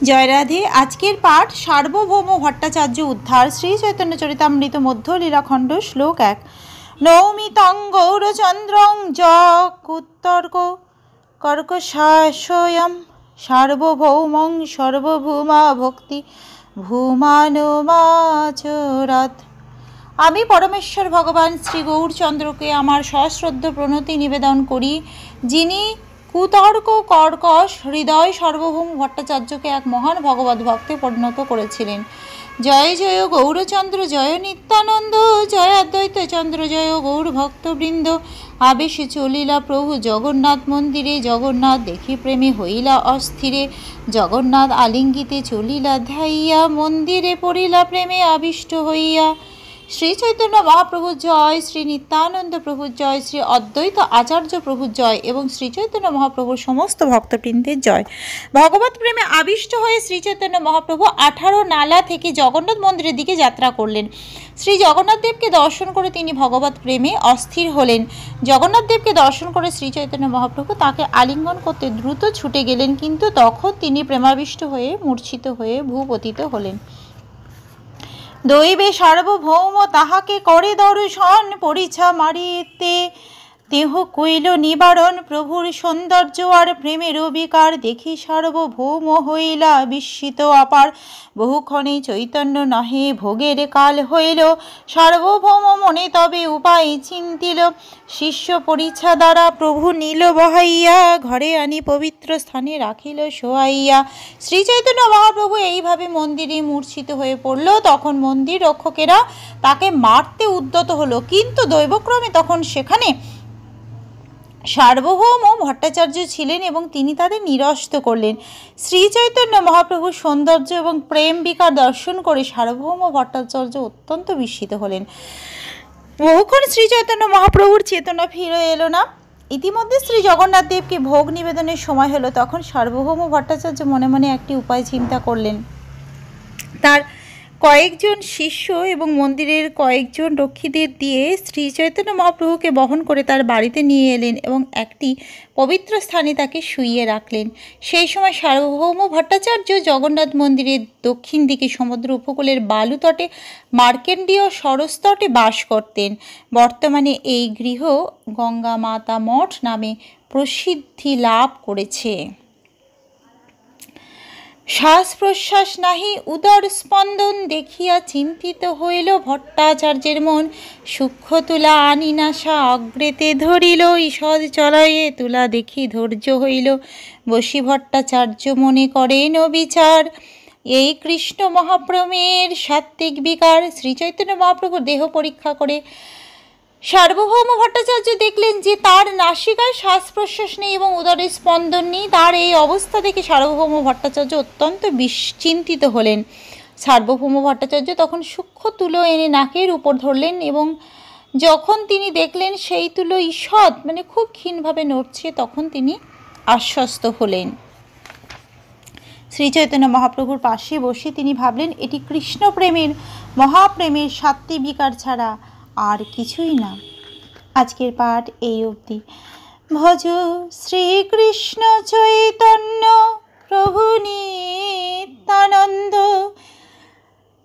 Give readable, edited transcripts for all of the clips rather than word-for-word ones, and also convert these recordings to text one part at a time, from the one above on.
জয় রাধে। আজকের পাঠ সার্বভৌম ভট্টাচার্য উদ্ধার শ্রী চৈতন্য চরিতামৃত মধ্য লীলাখণ্ড শ্লোক ১। নৌমিতং গৌরচন্দ্রং যকুত্তর্ক কর্কশাশয়ম সার্বভৌমং সর্বভূমা ভক্তি ভূমানমাচরাৎ। আমি পরমেশ্বর ভগবান শ্রী গৌরচন্দ্রকে আমার সশ্রদ্ধ প্রণতি নিবেদন করি, যিনি কুতর্ক কর্কশ হৃদয় সার্বভৌম ভট্টাচার্যকে এক মহান ভগবত ভক্তে পরিণত করেছিলেন। জয় জয় গৌরচন্দ্র, জয় নিত্যানন্দ, জয় অদ্বৈত চন্দ্র, জয় গৌর ভক্তবৃন্দ। আবেশে চলিলা প্রভু জগন্নাথ মন্দিরে, জগন্নাথ দেখি প্রেমে হইলা অস্থিরে। জগন্নাথ আলিঙ্গিতে চলিলা ধাইয়া, মন্দিরে পড়িলা প্রেমে আবিষ্ট হইয়া। শ্রী চৈতন্য মহাপ্রভু জয়, শ্রী নিত্যানন্দ প্রভু জয়, শ্রী অদ্বৈত আচার্য প্রভু জয় এবং শ্রী চৈতন্য মহাপ্রভুর সমস্ত ভক্তবৃন্দের জয়। ভগবত প্রেমে আবিষ্ট হয়ে শ্রী চৈতন্য মহাপ্রভু 18 নালা থেকে জগন্নাথ মন্দিরের দিকে যাত্রা করলেন। শ্রী জগন্নাথ দেবকে দর্শন করে তিনি ভগবত প্রেমে অস্থির হলেন। জগন্নাথ দেবকে দর্শন করে শ্রী চৈতন্য মহাপ্রভু তাকে আলিঙ্গন করতে দ্রুত ছুটে গেলেন, কিন্তু তখন তিনি প্রেমাবিষ্ট হয়ে মূর্ছিত হয়ে ভূপতিত হলেন। দৈবে সার্বভৌম তাহাকে করে দর্শন, পরিছা মারিতে দেহ কইল নিবারণ। প্রভুর সৌন্দর্য আর প্রেমের বিকার দেখি সার্বভৌম হইলা বিস্মিত অপার। বহুক্ষণে চৈতন্য নহে ভোগের কাল হইল, সার্বভৌম মনে তবে উপায় চিন্তিল। শিষ্য পরিছা দ্বারা প্রভু নীল বহাইয়া, ঘরে আনি পবিত্র স্থানে রাখিল শোয়াইয়া। শ্রী চৈতন্য মহাপ্রভু এইভাবে মন্দিরে মূর্ছিত হয়ে পড়ল। তখন মন্দির রক্ষকেরা তাকে মারতে উদ্যত হলো, কিন্তু দৈবক্রমে তখন সেখানে সার্বভৌম ভট্টাচার্য ছিলেন এবং তিনি তাদের নিরস্ত করলেন। শ্রী চৈতন্য মহাপ্রভুর সৌন্দর্য এবং প্রেম বিকার দর্শন করে সার্বভৌম ভট্টাচার্য অত্যন্ত বিস্মিত হলেন। বহুক্ষণ শ্রী চৈতন্য মহাপ্রভুর চেতনা ফিরে এলো না। ইতিমধ্যে শ্রী জগন্নাথ দেবকে ভোগ নিবেদনের সময় হলো। তখন সার্বভৌম ভট্টাচার্য মনে মনে একটি উপায় চিন্তা করলেন। তার কয়েকজন শিষ্য এবং মন্দিরের কয়েকজন রক্ষীদের দিয়ে শ্রী চৈতন্য মহাপ্রভুকে বহন করে তার বাড়িতে নিয়ে এলেন এবং একটি পবিত্র স্থানে তাকে শুইয়ে রাখলেন। সেই সময় সার্বভৌম ভট্টাচার্য জগন্নাথ মন্দিরের দক্ষিণ দিকে সমুদ্র উপকূলের বালুতটে মার্কেন্ডীয় সরস্তটে বাস করতেন। বর্তমানে এই গৃহ গঙ্গা মাতা মঠ নামে প্রসিদ্ধি লাভ করেছে। শ্বাস প্রশ্বাস নাহি উদর স্পন্দন, দেখিয়া চিন্তিত হইল ভট্টাচার্যের মন। সূক্ষ্ম তুলা আনি নাসা অগ্রেতে ধরিল, ঈষদ চলয়ে তুলা দেখি ধৈর্য হইল। বসি ভট্টাচার্য মনে করেন বিচার, এই কৃষ্ণ মহাপ্রমের সাত্ত্বিক বিকার। শ্রী চৈতন্য মহাপ্রভু দেহ পরীক্ষা করে সার্বভৌম ভট্টাচার্য দেখলেন যে তার নাসিকায় শ্বাস প্রশ্বাস নেই এবং উদরে স্পন্দন নেই। তার এই অবস্থা দেখে সার্বভৌম ভট্টাচার্য অত্যন্ত চিন্তিত হলেন। সার্বভৌম ভট্টাচার্য তখন সূক্ষ্ম তুলো এনে নাকের উপর ধরলেন এবং যখন তিনি দেখলেন সেই তুলো ঈষৎ খুব ক্ষীণভাবে নড়ছে, তখন তিনি আশ্বস্ত হলেন। শ্রী চৈতন্য মহাপ্রভুর পাশে বসে তিনি ভাবলেন, এটি কৃষ্ণ প্রেমের মহাপ্রেমের সাত্ত্বিক বিকার ছাড়া আর কিছুই না। আজকের পাঠ এই অবধি। ভজ শ্রীকৃষ্ণ চৈতন্য প্রভু নিত্যানন্দ,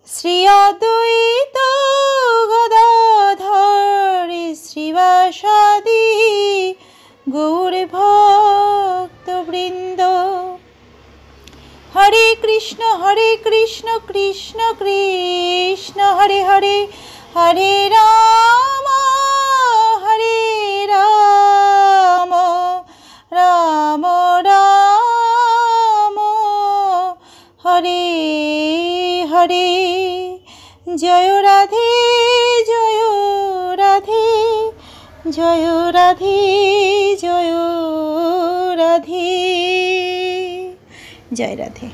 শ্রী অদ্বৈত গদাধর শ্রীবাসাদি গৌর ভক্তবৃন্দ। হরে কৃষ্ণ কৃষ্ণ কৃষ্ণ হরে হরে, হরে রাম রাম রাম হরে হরে। জয় রাধে জয় রাধে, জয় রাধে জয় রাধে। জয় রাধে।